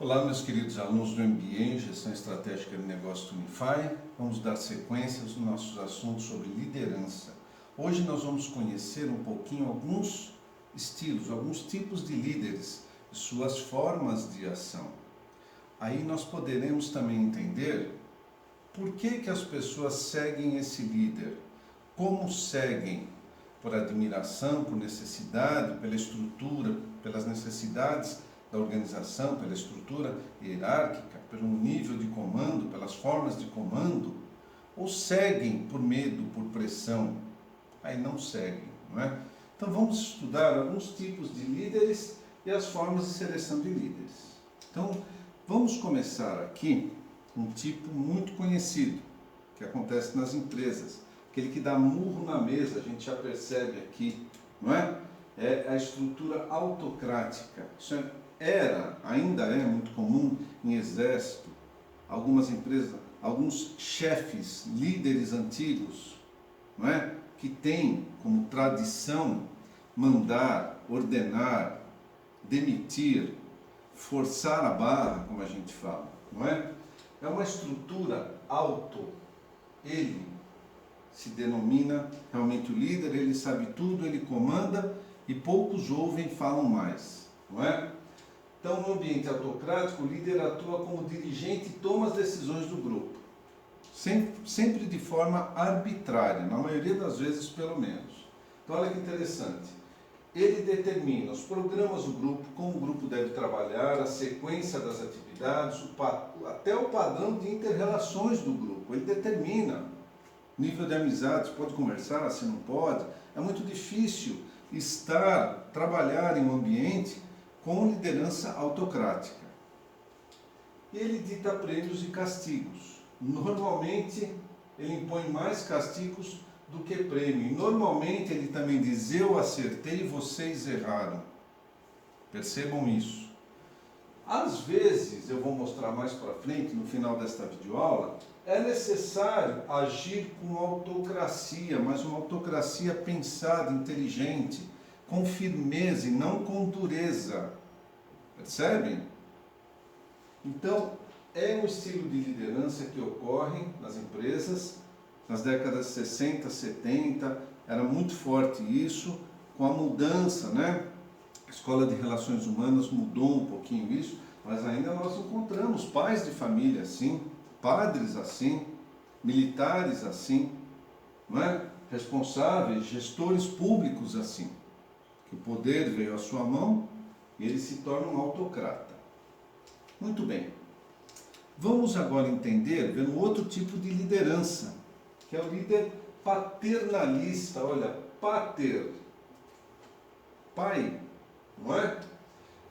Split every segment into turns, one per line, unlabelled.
Olá, meus queridos alunos do MBA em Gestão Estratégica de Negócios do Unify. Vamos dar sequência aos nossos assuntos sobre liderança. Hoje nós vamos conhecer um pouquinho alguns estilos, alguns tipos de líderes e suas formas de ação. Aí nós poderemos também entender por que as pessoas seguem esse líder, como seguem, por admiração, por necessidade, pela estrutura, pelas necessidades da organização, pela estrutura hierárquica, pelo nível de comando, pelas formas de comando, ou seguem por medo, por pressão? Aí não seguem, não é? Então vamos estudar alguns tipos de líderes e as formas de seleção de líderes. Então vamos começar aqui um tipo muito conhecido, que acontece nas empresas, aquele que dá murro na mesa, a gente já percebe aqui, não é? É a estrutura autocrática. Isso ainda é muito comum em exército, algumas empresas, alguns chefes, líderes antigos, não é? Que têm como tradição mandar, ordenar, demitir, forçar a barra, como a gente fala, não é? É uma estrutura ele se denomina realmente o líder, ele sabe tudo, ele comanda e poucos ouvem e falam mais, não é? Então, no ambiente autocrático, o líder atua como dirigente e toma as decisões do grupo, sempre de forma arbitrária, na maioria das vezes pelo menos. Então, olha que interessante. Ele determina os programas do grupo, como o grupo deve trabalhar, a sequência das atividades, até o padrão de inter-relações do grupo. Ele determina nível de amizade, pode conversar, se não pode. É muito difícil trabalhar em um ambiente com liderança autocrática. Ele dita prêmios e castigos. Normalmente, ele impõe mais castigos do que prêmio. E normalmente, ele também diz: eu acertei, vocês erraram. Percebam isso. Às vezes, eu vou mostrar mais para frente, no final desta videoaula, é necessário agir com autocracia, mas uma autocracia pensada, inteligente, com firmeza e não com dureza. Percebem? Então, é um estilo de liderança que ocorre nas empresas. Nas décadas 60, 70, era muito forte isso. Com a mudança, né? A Escola de Relações Humanas mudou um pouquinho isso, mas ainda nós encontramos pais de família assim, padres assim, militares assim, não é? Responsáveis, gestores públicos assim, que o poder veio à sua mão e ele se torna um autocrata. Muito bem. Vamos agora ver um outro tipo de liderança, que é o líder paternalista. Olha, pai, não é?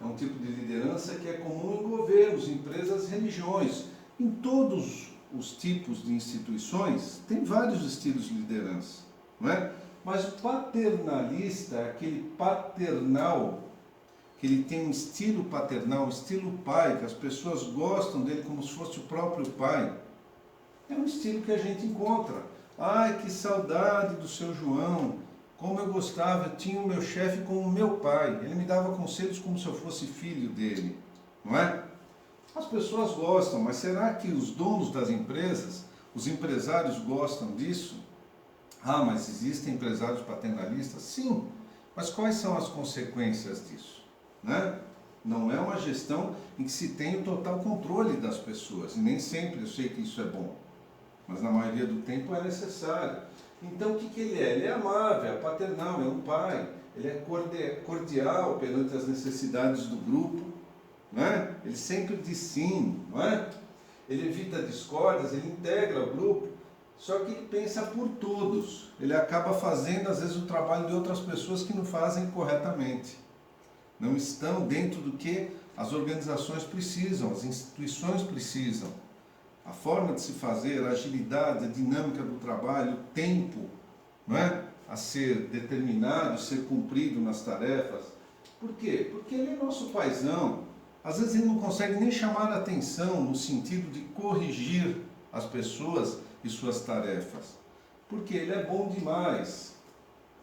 É um tipo de liderança que é comum em governos, empresas, religiões. Em todos os tipos de instituições, tem vários estilos de liderança, não é? Mas o paternalista é aquele paternal, que ele tem um estilo paternal, um estilo pai, que as pessoas gostam dele como se fosse o próprio pai. É um estilo que a gente encontra. Ai, que saudade do seu João, como eu gostava, eu tinha o meu chefe como meu pai, ele me dava conselhos como se eu fosse filho dele, não é? As pessoas gostam, mas será que os donos das empresas, os empresários gostam disso? Ah, mas existem empresários paternalistas? Sim, mas quais são as consequências disso? Né? Não é uma gestão em que se tem o total controle das pessoas, e nem sempre eu sei que isso é bom, mas na maioria do tempo é necessário. Então o que ele é? Ele é amável, é paternal, é um pai, ele é cordial perante as necessidades do grupo, não é? Ele sempre diz sim, não é? Ele evita discórdias, ele integra o grupo, só que ele pensa por todos, ele acaba fazendo às vezes o trabalho de outras pessoas que não fazem corretamente, não estão dentro do que as organizações precisam, as instituições precisam. A forma de se fazer, a agilidade, a dinâmica do trabalho, o tempo, não é? A ser determinado, ser cumprido nas tarefas. Por quê? Porque ele é nosso paizão. Às vezes ele não consegue nem chamar a atenção no sentido de corrigir as pessoas e suas tarefas. Porque ele é bom demais.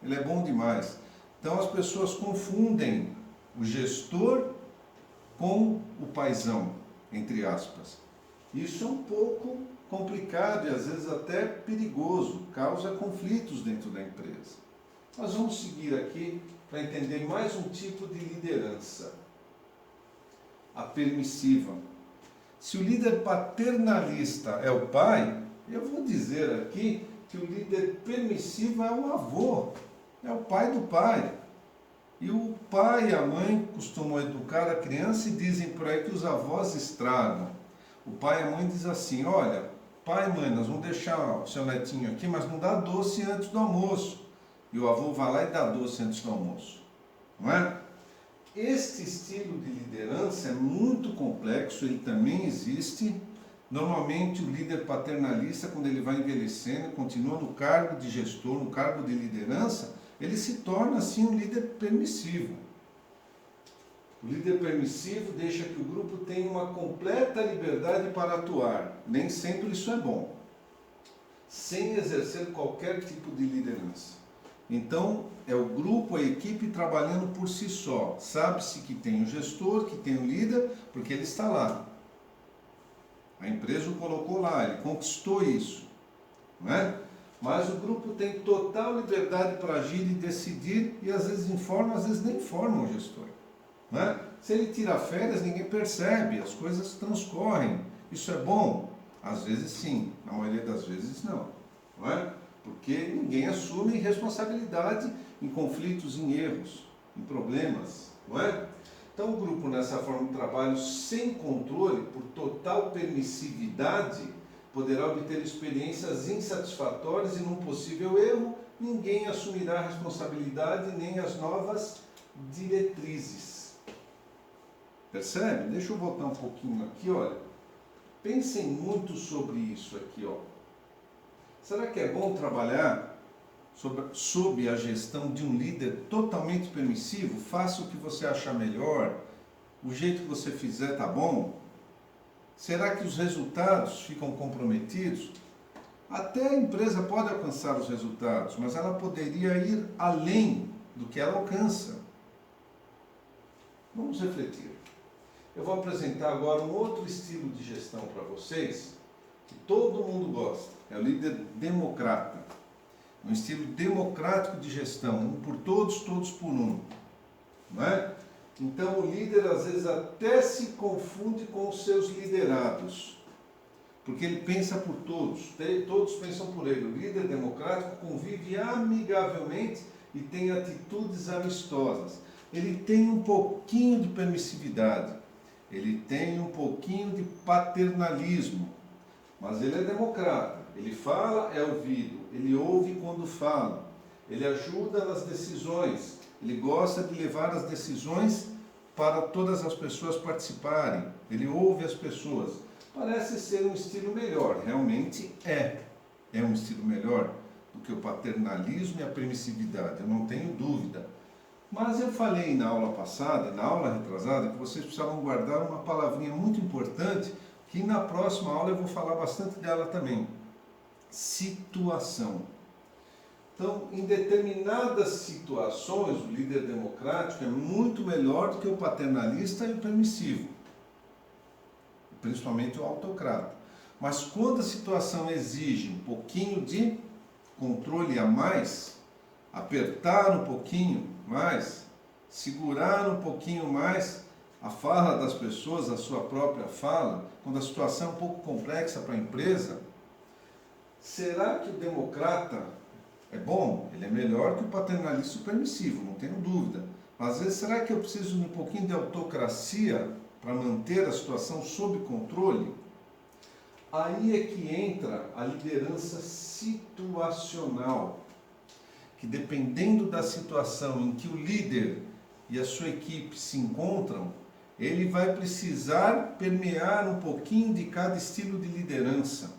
Ele é bom demais. Então as pessoas confundem o gestor com o paizão. entre aspas. Isso é um pouco complicado e às vezes até perigoso, causa conflitos dentro da empresa. Nós vamos seguir aqui para entender mais um tipo de liderança, a permissiva. Se o líder paternalista é o pai, eu vou dizer aqui que o líder permissivo é o avô, é o pai do pai. E o pai e a mãe costumam educar a criança e dizem por aí que os avós estragam. O pai e a mãe dizem assim, olha, pai e mãe, nós vamos deixar o seu netinho aqui, mas não dá doce antes do almoço. E o avô vai lá e dá doce antes do almoço. Não é? Este estilo de liderança é muito complexo, ele também existe. Normalmente o líder paternalista, quando ele vai envelhecendo, continua no cargo de gestor, no cargo de liderança, ele se torna assim um líder permissivo. O líder permissivo deixa que o grupo tenha uma completa liberdade para atuar. Nem sempre isso é bom, sem exercer qualquer tipo de liderança. Então, é o grupo, a equipe trabalhando por si só. Sabe-se que tem o gestor, que tem o líder, porque ele está lá. A empresa o colocou lá, ele conquistou isso. Não é? Mas o grupo tem total liberdade para agir e decidir, e às vezes informa, às vezes nem informa o gestor. Não é? Se ele tira férias, ninguém percebe, as coisas transcorrem. Isso é bom? Às vezes sim, na maioria das vezes não. Não é? Porque ninguém assume responsabilidade em conflitos, em erros, em problemas, não é? Então o grupo nessa forma de trabalho sem controle, por total permissividade, poderá obter experiências insatisfatórias e num possível erro, ninguém assumirá a responsabilidade nem as novas diretrizes. Percebe? Deixa eu voltar um pouquinho aqui, olha. Pensem muito sobre isso aqui, ó. Será que é bom trabalhar sob a gestão de um líder totalmente permissivo? Faça o que você achar melhor, o jeito que você fizer tá bom? Será que os resultados ficam comprometidos? Até a empresa pode alcançar os resultados, mas ela poderia ir além do que ela alcança. Vamos refletir. Eu vou apresentar agora um outro estilo de gestão para vocês, que todo mundo gosta. É o líder democrata. Um estilo democrático de gestão, um por todos, todos por um. Não é? Então o líder às vezes até se confunde com os seus liderados, porque ele pensa por todos, todos pensam por ele. O líder democrático convive amigavelmente e tem atitudes amistosas. Ele tem um pouquinho de permissividade, ele tem um pouquinho de paternalismo, mas ele é democrata. Ele fala, é ouvido, ele ouve quando fala, ele ajuda nas decisões, ele gosta de levar as decisões para todas as pessoas participarem, ele ouve as pessoas. Parece ser um estilo melhor, realmente é um estilo melhor do que o paternalismo e a permissividade, eu não tenho dúvida. Mas eu falei na aula passada, na aula retrasada, que vocês precisavam guardar uma palavrinha muito importante, que na próxima aula eu vou falar bastante dela também. Situação. Então, em determinadas situações, o líder democrático é muito melhor do que o paternalista e o permissivo, principalmente o autocrata. Mas quando a situação exige um pouquinho de controle a mais, apertar um pouquinho mais, segurar um pouquinho mais a fala das pessoas, a sua própria fala, quando a situação é um pouco complexa para a empresa, será que o democrata é bom? Ele é melhor que o paternalista e o permissivo, não tenho dúvida. Mas às vezes, será que eu preciso de um pouquinho de autocracia para manter a situação sob controle? Aí é que entra a liderança situacional, que dependendo da situação em que o líder e a sua equipe se encontram, ele vai precisar permear um pouquinho de cada estilo de liderança.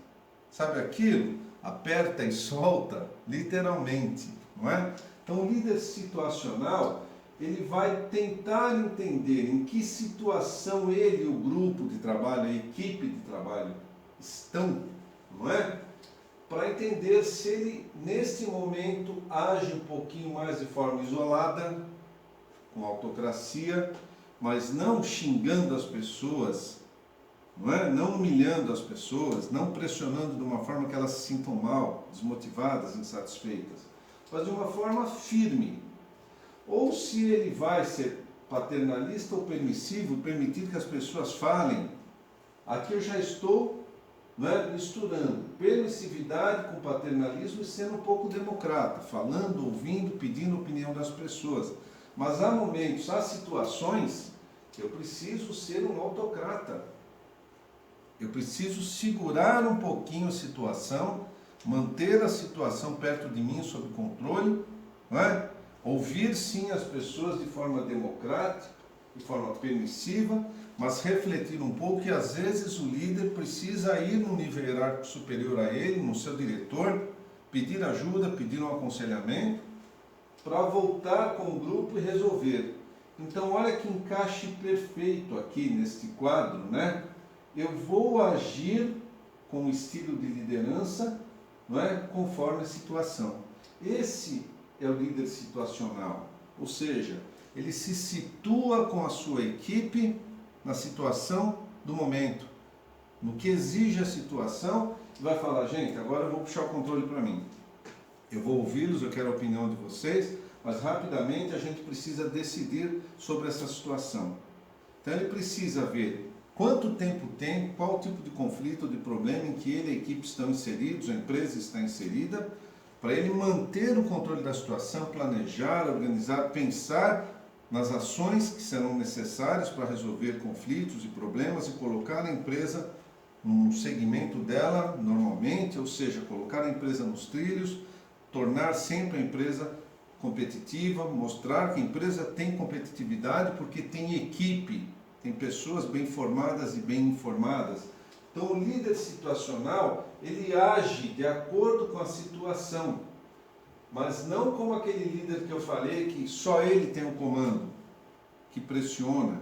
Sabe aquilo? Aperta e solta, literalmente, não é? Então o líder situacional, ele vai tentar entender em que situação ele, o grupo de trabalho, a equipe de trabalho estão, não é? Para entender se ele, neste momento, age um pouquinho mais de forma isolada, com autocracia, mas não xingando as pessoas não é? Não humilhando as pessoas, não pressionando de uma forma que elas se sintam mal, desmotivadas, insatisfeitas, mas de uma forma firme. Ou se ele vai ser paternalista ou permissivo, permitir que as pessoas falem, aqui eu já estou, né, misturando permissividade com paternalismo e sendo um pouco democrata, falando, ouvindo, pedindo a opinião das pessoas. Mas há momentos, há situações que eu preciso ser um autocrata. Eu preciso segurar um pouquinho a situação, manter a situação perto de mim sob controle, não é? Ouvir sim as pessoas de forma democrática, de forma permissiva, mas refletir um pouco que às vezes o líder precisa ir no nível hierárquico superior a ele, no seu diretor, pedir ajuda, pedir um aconselhamento, para voltar com o grupo e resolver. Então olha que encaixe perfeito aqui neste quadro, né? Eu vou agir com o estilo de liderança, não é? Conforme a situação. Esse é o líder situacional, ou seja, ele se situa com a sua equipe na situação do momento, no que exige a situação, e vai falar, gente, agora eu vou puxar o controle para mim. Eu vou ouvi-los, eu quero a opinião de vocês, mas rapidamente a gente precisa decidir sobre essa situação. Então ele precisa ver quanto tempo tem, qual tipo de conflito, de problema em que ele e a equipe estão inseridos, a empresa está inserida, para ele manter o controle da situação, planejar, organizar, pensar nas ações que serão necessárias para resolver conflitos e problemas e colocar a empresa num segmento dela normalmente, ou seja, colocar a empresa nos trilhos, tornar sempre a empresa competitiva, mostrar que a empresa tem competitividade porque tem equipe, tem pessoas bem formadas e bem informadas. Então o líder situacional, ele age de acordo com a situação, mas não como aquele líder que eu falei que só ele tem o comando, que pressiona,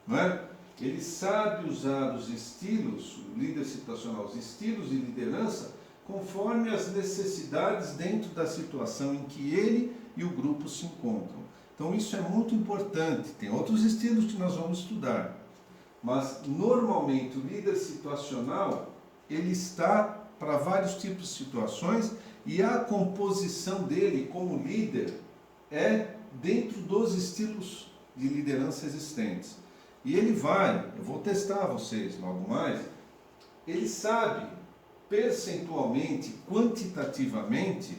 não é? Ele sabe usar os estilos, o líder situacional, os estilos de liderança, conforme as necessidades dentro da situação em que ele e o grupo se encontram. Então isso é muito importante. Tem outros estilos que nós vamos estudar, mas normalmente o líder situacional, ele está para vários tipos de situações e a composição dele como líder é dentro dos estilos de liderança existentes. E ele vai, eu vou testar vocês logo mais, ele sabe percentualmente, quantitativamente,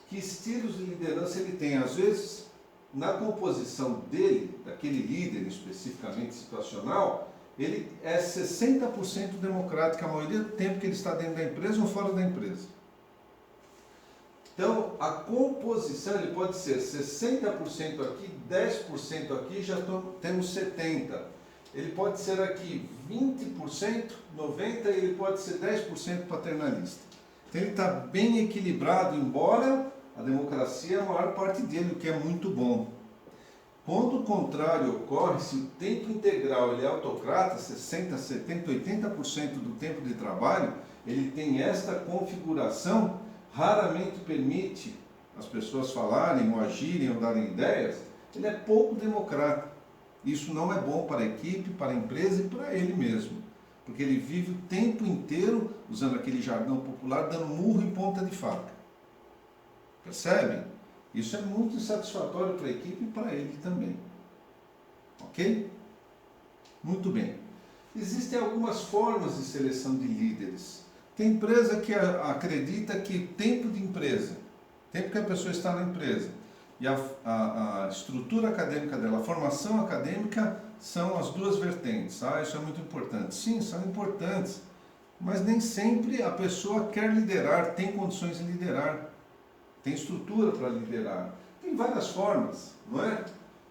que estilos de liderança ele tem. Às vezes, na composição dele, daquele líder especificamente situacional, ele é 60% democrático a maioria do tempo que ele está dentro da empresa ou fora da empresa. Então, a composição ele pode ser 60% aqui, 10% aqui, já temos 70%. Ele pode ser aqui 20%, 90% e ele pode ser 10% paternalista. Então ele está bem equilibrado, embora a democracia é a maior parte dele, o que é muito bom. Quando o contrário ocorre, se o tempo integral ele é autocrata, 60%, 70%, 80% do tempo de trabalho, ele tem esta configuração, raramente permite as pessoas falarem ou agirem ou darem ideias, ele é pouco democrata. Isso não é bom para a equipe, para a empresa e para ele mesmo, porque ele vive o tempo inteiro, usando aquele jargão popular, dando murro em ponta de faca. Percebem? Isso é muito insatisfatório para a equipe e para ele também. Ok? Muito bem. Existem algumas formas de seleção de líderes. Tem empresa que acredita que tempo de empresa, tempo que a pessoa está na empresa, e a estrutura acadêmica dela, a formação acadêmica, são as duas vertentes. Isso é muito importante. Sim, são importantes, mas nem sempre a pessoa quer liderar, tem condições de liderar, tem estrutura para liderar. Tem várias formas, não é?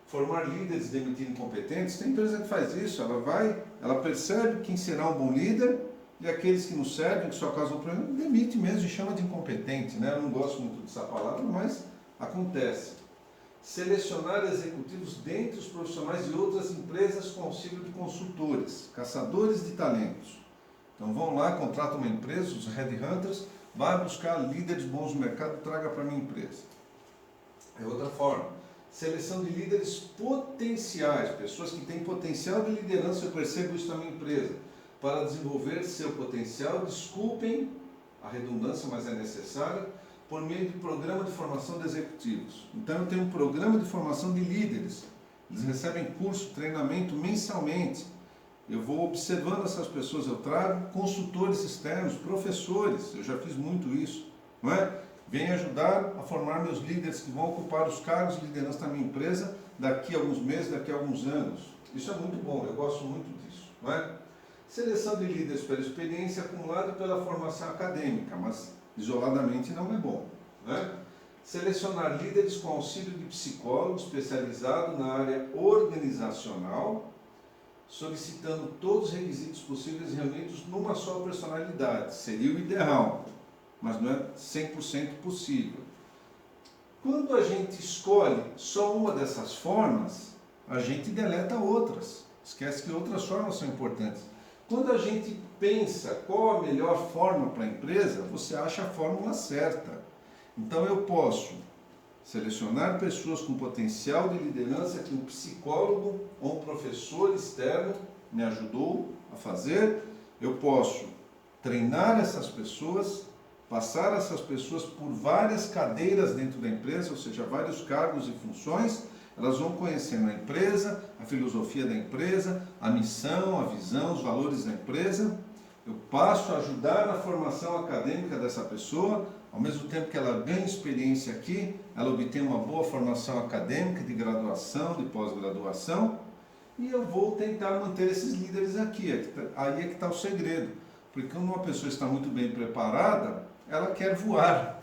Formar líderes, demitir incompetentes, tem empresa que faz isso, ela percebe quem será um bom líder, e aqueles que não servem, que só causam problema, demite mesmo e chama de incompetente, né? Eu não gosto muito dessa palavra, mas acontece. Selecionar executivos dentre os profissionais de outras empresas com auxílio de consultores, caçadores de talentos. Então vão lá, contratam uma empresa, os headhunters, vai buscar líderes bons no mercado, traga para a minha empresa. É outra forma. Seleção de líderes potenciais, pessoas que têm potencial de liderança, eu percebo isso na minha empresa. para desenvolver seu potencial, desculpem a redundância, mas é necessária, por meio de programa de formação de executivos. Então eu tenho um programa de formação de líderes. Eles recebem curso, treinamento mensalmente. Eu vou observando essas pessoas, eu trago consultores externos, professores, eu já fiz muito isso, não é? Vem ajudar a formar meus líderes que vão ocupar os cargos de liderança da minha empresa daqui a alguns meses, daqui a alguns anos. Isso é muito bom, eu gosto muito disso, não é? Seleção de líderes pela experiência acumulada e pela formação acadêmica, mas isoladamente não é bom, né? Selecionar líderes com auxílio de psicólogo especializado na área organizacional, solicitando todos os requisitos possíveis reunidos numa só personalidade. Seria o ideal, mas não é 100% possível. Quando a gente escolhe só uma dessas formas, a gente deleta outras. Esquece que outras formas são importantes. Quando a gente pensa qual a melhor forma para a empresa, você acha a fórmula certa. Então eu posso selecionar pessoas com potencial de liderança que um psicólogo ou um professor externo me ajudou a fazer. Eu posso treinar essas pessoas, passar essas pessoas por várias cadeiras dentro da empresa, ou seja, vários cargos e funções. Elas vão conhecendo a empresa, a filosofia da empresa, a missão, a visão, os valores da empresa. Eu passo a ajudar na formação acadêmica dessa pessoa, ao mesmo tempo que ela ganha experiência aqui, ela obtém uma boa formação acadêmica de graduação, de pós-graduação, e eu vou tentar manter esses líderes aqui. Aí é que está o segredo, porque quando uma pessoa está muito bem preparada, ela quer voar,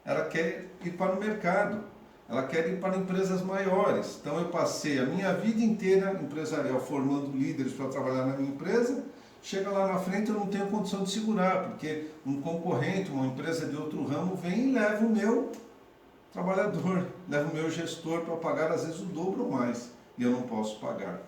ela quer ir para o mercado, ela quer ir para empresas maiores. Então eu passei a minha vida inteira empresarial formando líderes para trabalhar na minha empresa. Chega lá na frente, eu não tenho condição de segurar, porque um concorrente, uma empresa de outro ramo vem e leva o meu trabalhador, leva o meu gestor para pagar às vezes o dobro ou mais, e eu não posso pagar.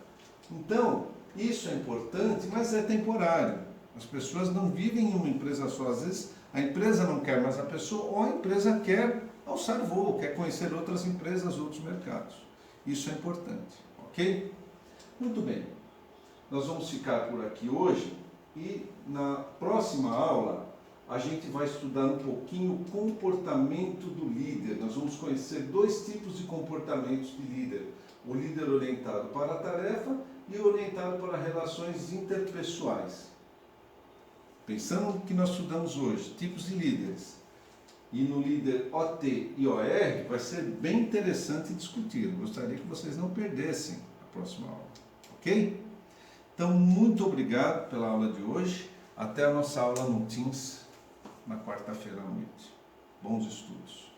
Então, isso é importante, mas é temporário. As pessoas não vivem em uma empresa só, às vezes a empresa não quer mais a pessoa, ou a empresa quer alçar voo, quer conhecer outras empresas, outros mercados. Isso é importante, ok? Muito bem. Nós vamos ficar por aqui hoje e na próxima aula a gente vai estudar um pouquinho o comportamento do líder. Nós vamos conhecer dois tipos de comportamentos de líder. O líder orientado para a tarefa e orientado para relações interpessoais. Pensando no que nós estudamos hoje, tipos de líderes, e no líder OT e OR, vai ser bem interessante discutir. Eu gostaria que vocês não perdessem a próxima aula, ok? Então, muito obrigado pela aula de hoje. Até a nossa aula no Teams, na quarta-feira à noite. Bons estudos.